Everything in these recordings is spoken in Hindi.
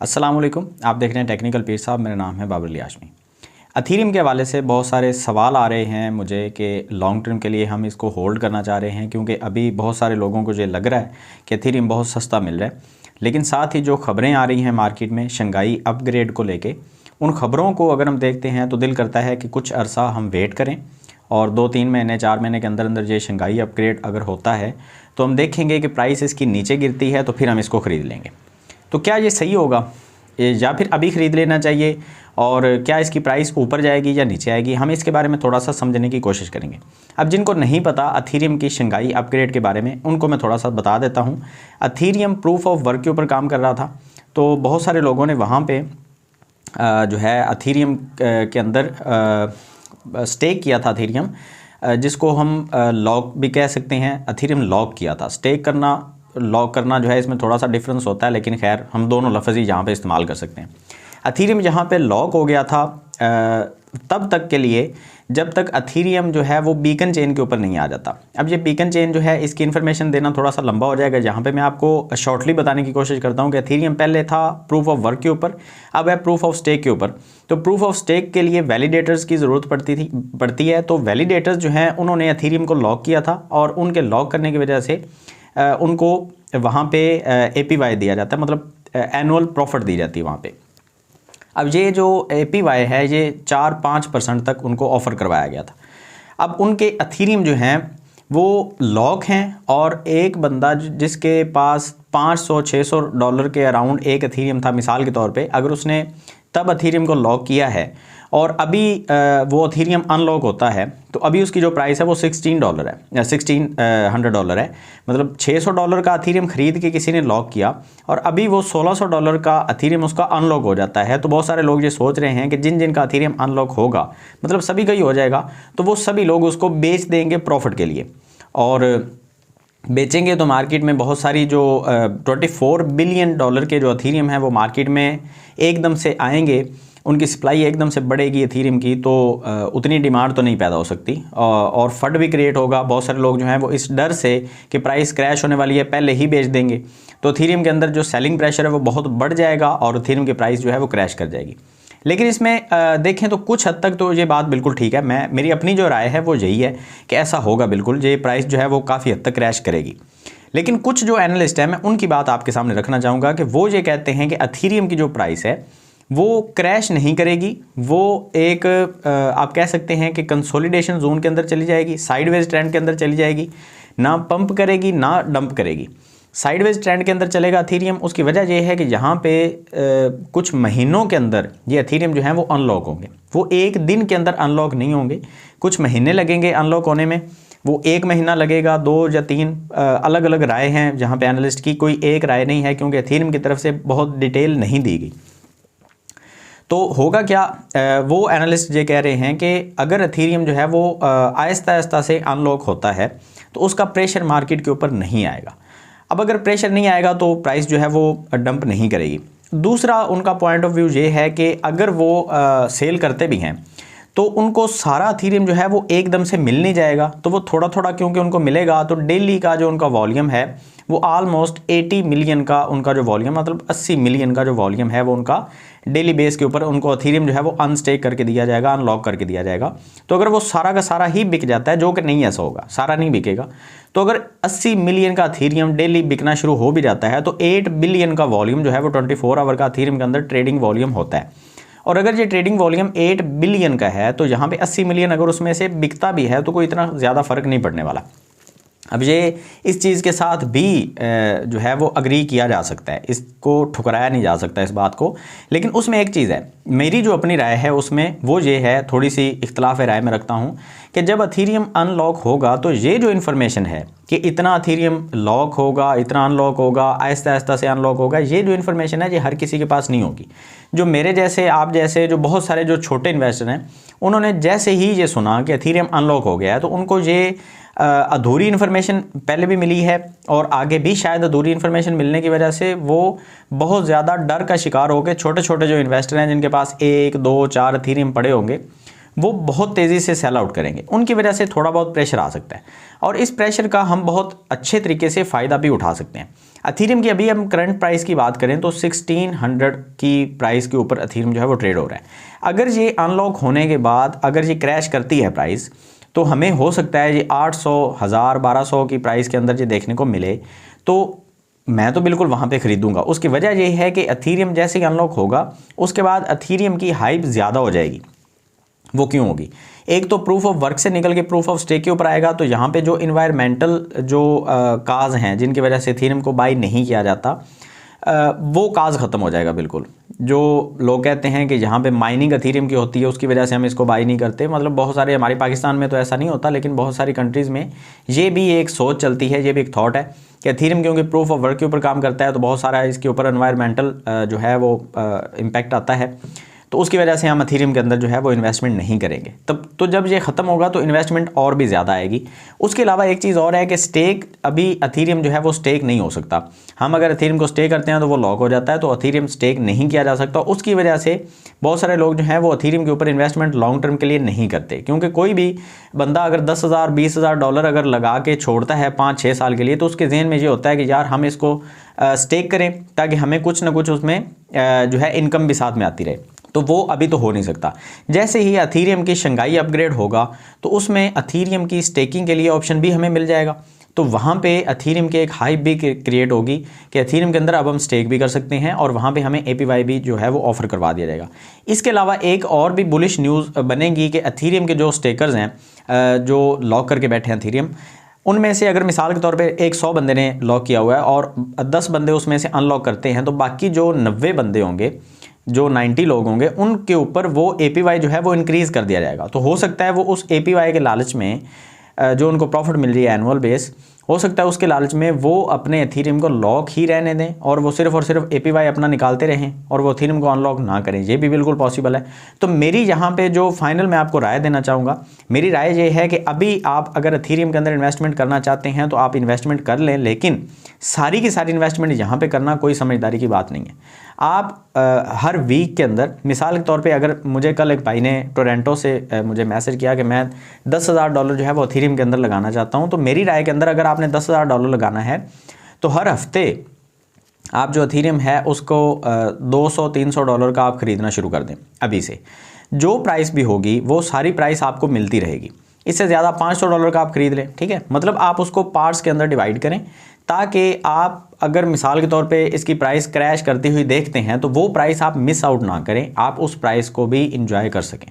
अस्सलाम वालेकुम। आप देख रहे हैं टेक्निकल पीर साहब। मेरा नाम है बाबर अली हाशमी। अथीरियम के हवाले से बहुत सारे सवाल आ रहे हैं मुझे कि लॉन्ग टर्म के लिए हम इसको होल्ड करना चाह रहे हैं, क्योंकि अभी बहुत सारे लोगों को ये लग रहा है कि अथीरियम बहुत सस्ता मिल रहा है। लेकिन साथ ही जो ख़बरें आ रही हैं मार्केट में शंघाई अपग्रेड को लेके, उन ख़बरों को अगर हम देखते हैं तो दिल करता है कि कुछ अरसा हम वेट करें और 2-3 महीने 4 महीने के अंदर अंदर ये शंघाई अपग्रेड अगर होता है तो हम देखेंगे कि प्राइस इसकी नीचे गिरती है तो फिर हम इसको ख़रीद लेंगे। तो क्या ये सही होगा या फिर अभी ख़रीद लेना चाहिए, और क्या इसकी प्राइस ऊपर जाएगी या नीचे आएगी, हम इसके बारे में थोड़ा सा समझने की कोशिश करेंगे। अब जिनको नहीं पता अथीरियम की शंघाई अपग्रेड के बारे में, उनको मैं थोड़ा सा बता देता हूँ। अथीरियम प्रूफ ऑफ वर्क के ऊपर काम कर रहा था, तो बहुत सारे लोगों ने वहाँ पे जो है अथीरियम के अंदर स्टेक किया था। अथीरियम जिसको हम लॉक भी कह सकते हैं, अथीरियम लॉक किया था। स्टेक करना लॉक करना जो है इसमें थोड़ा सा डिफरेंस होता है, लेकिन खैर हम दोनों लफ्ज़ ही यहाँ पे इस्तेमाल कर सकते हैं। अथीरियम जहाँ पे लॉक हो गया था तब तक के लिए जब तक अथीरियम जो है वो बीकन चेन के ऊपर नहीं आ जाता। अब ये बीकन चेन जो है इसकी इन्फॉर्मेशन देना थोड़ा सा लंबा हो जाएगा, जहाँ पे मैं आपको शॉर्टली बताने की कोशिश करता हूँ कि अथीरियम पहले था प्रूफ ऑफ वर्क के ऊपर, अब है प्रूफ ऑफ स्टेक के ऊपर। तो प्रूफ ऑफ स्टेक के लिए वैलिडेटर्स की ज़रूरत पड़ती है। तो वैलिडेटर्स जो हैं उन्होंने अथीरियम को लॉक किया था, और उनके लॉक करने की वजह से उनको वहाँ पे APY दिया जाता है, मतलब एनुअल प्रॉफिट दी जाती है वहाँ पे। अब ये जो APY है ये 4-5% तक उनको ऑफ़र करवाया गया था। अब उनके अथीरियम जो हैं वो लॉक हैं, और एक बंदा जिसके पास $500-600 के अराउंड एक अथीरियम था मिसाल के तौर पे, अगर उसने तब अथीरियम को लॉक किया है और अभी वो अथीरियम अनलॉक होता है, तो अभी उसकी जो प्राइस है वो $16 है या $1600 है। मतलब $600 का अथीरियम ख़रीद के किसी ने लॉक किया और अभी वो $1600 का अथीरियम उसका अनलॉक हो जाता है। तो बहुत सारे लोग ये सोच रहे हैं कि जिन जिन का अथीरियम अनलॉक होगा, मतलब सभी का ही हो जाएगा, तो वो सभी लोग उसको बेच देंगे प्रॉफिट के लिए। और बेचेंगे तो मार्केट में बहुत सारी जो $24 बिलियन के जो अथीरियम है वो मार्केट में एकदम से आएंगे, उनकी सप्लाई एकदम से बढ़ेगी अथीरियम की, तो उतनी डिमांड तो नहीं पैदा हो सकती और फंड भी क्रिएट होगा। बहुत सारे लोग जो हैं वो इस डर से कि प्राइस क्रैश होने वाली है पहले ही बेच देंगे, तो अथीरियम के अंदर जो सेलिंग प्रेशर है वो बहुत बढ़ जाएगा और अथीरियम की प्राइस जो है वो क्रैश कर जाएगी। लेकिन इसमें देखें तो कुछ हद तक तो ये बात बिल्कुल ठीक है। मेरी अपनी जो राय है वो यही है कि ऐसा होगा बिल्कुल, ये प्राइस जो है वो काफ़ी हद तक क्रैश करेगी। लेकिन कुछ जो एनालिस्ट हैं, मैं उनकी बात आपके सामने रखना चाहूँगा कि वो ये कहते हैं कि अथीरियम की जो प्राइस है वो क्रैश नहीं करेगी, वो एक आप कह सकते हैं कि कंसोलिडेशन जोन के अंदर चली जाएगी, साइडवेज ट्रेंड के अंदर चली जाएगी, ना पंप करेगी ना डंप करेगी, साइडवेज ट्रेंड के अंदर चलेगा अथीरियम। उसकी वजह यह है कि यहाँ पे कुछ महीनों के अंदर ये अथीरियम जो है वो अनलॉक होंगे। वो एक दिन के अंदर अनलॉक नहीं होंगे, कुछ महीने लगेंगे अनलॉक होने में। वो 1 महीना लगेगा, 2 या 3 अलग अलग राय हैं जहाँ पे एनालिस्ट की कोई एक राय नहीं है, क्योंकि अथीरियम की तरफ से बहुत डिटेल नहीं दी गई। तो होगा क्या, वो एनालिस्ट ये कह रहे हैं कि अगर अथीरियम जो है वो आहिस्ता आहिस्ता से अनलॉक होता है तो उसका प्रेशर मार्केट के ऊपर नहीं आएगा। अब अगर प्रेशर नहीं आएगा तो प्राइस जो है वो डंप नहीं करेगी। दूसरा उनका पॉइंट ऑफ व्यू ये है कि अगर वो सेल करते भी हैं तो उनको सारा अथीरियम जो है वो एकदम से मिल नहीं जाएगा, तो वो थोड़ा थोड़ा क्योंकि उनको मिलेगा, तो डेली का जो उनका वॉल्यूम है वो ऑलमोस्ट 80 मिलियन का उनका जो वॉल्यूम, मतलब 80 मिलियन का जो वॉल्यूम है वो उनका डेली बेस के ऊपर उनको अथीरियम जो है वो अनस्टेक करके दिया जाएगा, अनलॉक करके दिया जाएगा। तो अगर वो सारा का सारा ही बिक जाता है, जो कि नहीं ऐसा होगा, सारा नहीं बिकेगा, तो अगर 80 मिलियन का अथीरियम डेली बिकना शुरू हो भी जाता है तो 8 बिलियन का वॉल्यूम जो है वो 24 आवर का अथीरियम के अंदर ट्रेडिंग वॉल्यूम होता है। और अगर ये ट्रेडिंग वॉल्यूम 8 बिलियन का है तो यहाँ पे 80 मिलियन अगर उसमें से बिकता भी है तो कोई इतना ज़्यादा फ़र्क नहीं पड़ने वाला। अब ये इस चीज़ के साथ भी जो है वो अग्री किया जा सकता है, इसको ठुकराया नहीं जा सकता इस बात को। लेकिन उसमें एक चीज़ है, मेरी जो अपनी राय है उसमें वो ये है, थोड़ी सी इख्तलाफ राय में रखता हूँ कि जब अथीरियम अनलॉक होगा तो ये जो इन्फॉर्मेशन है कि इतना अथीरियम लॉक होगा, इतना अनलॉक होगा, आहिस्ता आहिस्ता से अनलॉक होगा, ये जो इन्फॉर्मेशन है ये हर किसी के पास नहीं होगी। जो मेरे जैसे, आप जैसे, जो बहुत सारे जो छोटे इन्वेस्टर हैं, उन्होंने जैसे ही ये सुना कि अथीरियम अनलॉक हो गया है तो उनको ये अधूरी इन्फॉर्मेशन पहले भी मिली है और आगे भी शायद अधूरी इन्फॉर्मेशन मिलने की वजह से वो बहुत ज़्यादा डर का शिकार हो गए। छोटे छोटे जो इन्वेस्टर हैं जिनके पास 1, 2, 4 अथीरियम पड़े होंगे, वो बहुत तेज़ी से सेल आउट करेंगे, उनकी वजह से थोड़ा बहुत प्रेशर आ सकता है और इस प्रेशर का हम बहुत अच्छे तरीके से फ़ायदा भी उठा सकते हैं। अथीरियम की अभी हम करंट प्राइस की बात करें तो 1600 की प्राइस के ऊपर अथीरियम जो है वो ट्रेड हो रहा है। अगर ये अनलॉक होने के बाद अगर ये क्रैश करती है प्राइस, तो हमें हो सकता है ये 800, 1000, 1200 की प्राइस के अंदर ये देखने को मिले, तो मैं तो बिल्कुल वहाँ पे ख़रीदूंगा। उसकी वजह यही है कि अथीरियम जैसे ही अनलॉक होगा उसके बाद अथीरियम की हाइप ज़्यादा हो जाएगी। वो क्यों होगी? एक तो प्रूफ ऑफ वर्क से निकल के प्रूफ ऑफ स्टेक के ऊपर आएगा, तो यहाँ पे जो इन्वायरमेंटल जो काज हैं जिनकी वजह से एथेरियम को बाई नहीं किया जाता, वो काज ख़त्म हो जाएगा बिल्कुल। जो लोग कहते हैं कि यहाँ पे माइनिंग एथेरियम की होती है उसकी वजह से हम इसको बाई नहीं करते, मतलब बहुत सारे, हमारे पाकिस्तान में तो ऐसा नहीं होता लेकिन बहुत सारी कंट्रीज़ में ये भी एक सोच चलती है, ये भी एक थॉट है कि एथेरियम क्योंकि प्रूफ ऑफ वर्क के ऊपर काम करता है तो बहुत सारा इसके ऊपर एनवायरमेंटल जो है वो इम्पैक्ट आता है, तो उसकी वजह से हम एथेरियम के अंदर जो है वो इन्वेस्टमेंट नहीं करेंगे। तब तो जब ये ख़त्म होगा तो इन्वेस्टमेंट और भी ज़्यादा आएगी। उसके अलावा एक चीज़ और है कि स्टेक, अभी एथेरियम जो है वो स्टेक नहीं हो सकता। हम अगर एथेरियम को स्टेक करते हैं तो वो लॉक हो जाता है, तो एथेरियम स्टेक नहीं किया जा सकता। उसकी वजह से बहुत सारे लोग जो हैं वो एथेरियम के ऊपर इन्वेस्टमेंट लॉन्ग टर्म के लिए नहीं करते, क्योंकि कोई भी बंदा अगर 10,000 20,000 डॉलर अगर लगा के छोड़ता है 5-6 साल के लिए, तो उसके जहन में ये होता है कि यार हम इसको स्टेक करें ताकि हमें कुछ ना कुछ उसमें जो है इनकम भी साथ में आती रहे, तो वो अभी तो हो नहीं सकता। जैसे ही एथेरियम की शंघाई अपग्रेड होगा तो उसमें एथेरियम की स्टेकिंग के लिए ऑप्शन भी हमें मिल जाएगा, तो वहाँ पे एथेरियम के एक हाइप भी क्रिएट होगी कि एथेरियम के अंदर अब हम स्टेक भी कर सकते हैं और वहाँ पे हमें APY भी जो है वो ऑफ़र करवा दिया जाएगा। इसके अलावा एक और भी बुलिश न्यूज़ बनेगी कि एथेरियम के जो स्टेकर्स हैं जो लॉक करके बैठे हैं एथेरियम, उनमें से अगर मिसाल के तौर पे 100 बंदे ने लॉक किया हुआ है और 10 बंदे उसमें से अनलॉक करते हैं, तो बाकी जो 90 बंदे होंगे, जो 90 लोग होंगे, उनके ऊपर वो APY जो है वो इंक्रीज़ कर दिया जाएगा। तो हो सकता है वो उस APY के लालच में जो उनको प्रॉफिट मिल रही है एनुअल बेस, हो सकता है उसके लालच में वो अपने एथेरियम को लॉक ही रहने दें और वो सिर्फ और सिर्फ APY अपना निकालते रहें और वो एथेरियम को अनलॉक ना करें। ये भी बिल्कुल पॉसिबल है। तो मेरी यहाँ पे जो फाइनल मैं आपको राय देना चाहूँगा, मेरी राय ये है कि अभी आप अगर एथेरियम के अंदर इन्वेस्टमेंट करना चाहते हैं तो आप इन्वेस्टमेंट कर लें, लेकिन सारी की सारी इन्वेस्टमेंट यहाँ पर करना कोई समझदारी की बात नहीं है। आप हर वीक के अंदर, मिसाल के तौर पे अगर मुझे कल एक भाई ने टोरंटो से मुझे मैसेज किया कि मैं 10,000 डॉलर जो है वो एथेरियम के अंदर लगाना चाहता हूँ, तो मेरी राय के अंदर अगर आपने 10,000 डॉलर लगाना है तो हर हफ्ते आप जो एथेरियम है उसको 200-300 डॉलर का आप ख़रीदना शुरू कर दें। अभी से जो प्राइस भी होगी वो सारी प्राइस आपको मिलती रहेगी, इससे ज़्यादा 500 डॉलर का आप ख़रीद लें, ठीक है। मतलब आप उसको पार्ट्स के अंदर डिवाइड करें ताकि आप अगर मिसाल के तौर पे इसकी प्राइस क्रैश करती हुई देखते हैं तो वो प्राइस आप मिस आउट ना करें, आप उस प्राइस को भी इंजॉय कर सकें।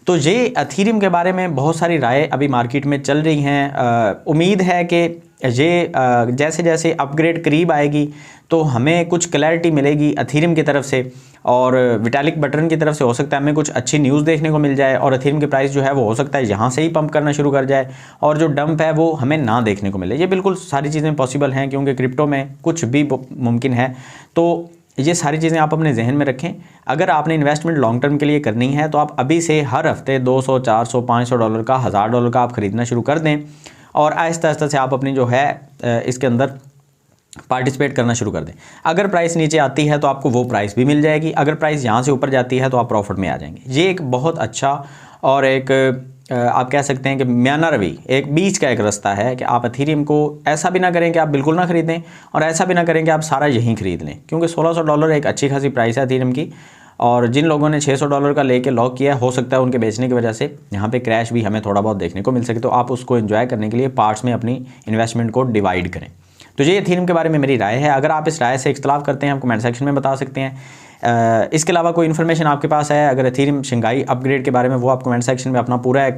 तो ये एथेरियम के बारे में बहुत सारी राय अभी मार्केट में चल रही हैं। उम्मीद है कि ये जैसे जैसे अपग्रेड करीब आएगी तो हमें कुछ क्लैरिटी मिलेगी एथेरियम की तरफ से, और विटालिक बटरन की तरफ से हो सकता है हमें कुछ अच्छी न्यूज़ देखने को मिल जाए और एथेरियम की प्राइस जो है वो हो सकता है यहाँ से ही पंप करना शुरू कर जाए और जो डंप है वो हमें ना देखने को मिले। ये बिल्कुल सारी चीज़ें पॉसिबल हैं क्योंकि क्रिप्टो में कुछ भी मुमकिन है। तो ये सारी चीज़ें आप अपने जहन में रखें। अगर आपने इन्वेस्टमेंट लॉन्ग टर्म के लिए करनी है तो आप अभी से हर हफ्ते 200, 400, 500 डॉलर का, 1000 डॉलर का आप ख़रीदना शुरू कर दें और आहिस्ता आहिस्ता से आप अपनी जो है इसके अंदर पार्टिसिपेट करना शुरू कर दें। अगर प्राइस नीचे आती है तो आपको वो प्राइस भी मिल जाएगी, अगर प्राइस यहाँ से ऊपर जाती है तो आप प्रॉफिट में आ जाएंगे। ये एक बहुत अच्छा और एक आप कह सकते हैं कि म्याना रवि, एक बीच का एक रास्ता है कि आप एथेरियम को ऐसा भी ना करें कि आप बिल्कुल ना ख़रीदें और ऐसा भी ना करें कि आप सारा यहीं ख़रीद लें, क्योंकि 1600 डॉलर एक अच्छी खासी प्राइस है एथेरियम की। और जिन लोगों ने 600 डॉलर का लेके लॉक किया हो सकता है उनके बेचने की वजह से यहाँ पे क्रैश भी हमें थोड़ा बहुत देखने को मिल सके, तो आप उसको एंजॉय करने के लिए पार्ट्स में अपनी इन्वेस्टमेंट को डिवाइड करें। तो ये एथेरियम के बारे में मेरी राय है। अगर आप इस राय से इख्तलाफ करते हैं आप कमेंट सेक्शन में बता सकते हैं। इसके अलावा कोई इन्फॉर्मेशन आपके पास है अगर एथेरियम शंघाई अपग्रेड के बारे में, वो आप कमेंट सेक्शन में अपना पूरा एक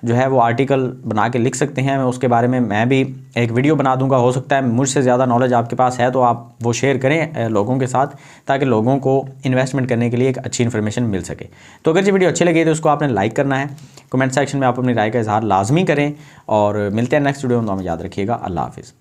जो है वो आर्टिकल बना के लिख सकते हैं। उसके बारे में मैं भी एक वीडियो बना दूंगा। हो सकता है मुझसे ज़्यादा नॉलेज आपके पास है तो आप वो शेयर करें लोगों के साथ, ताकि लोगों को इन्वेस्टमेंट करने के लिए एक अच्छी इन्फॉर्मेशन मिल सके। तो अगर ये वीडियो अच्छी लगी तो उसको आपने लाइक करना है, कमेंट सेक्शन में आप अपनी राय का इजहार लाजमी करें और मिलते हैं नेक्स्ट वीडियो में। तो हमें याद रखिएगा। अल्लाह हाफिज़।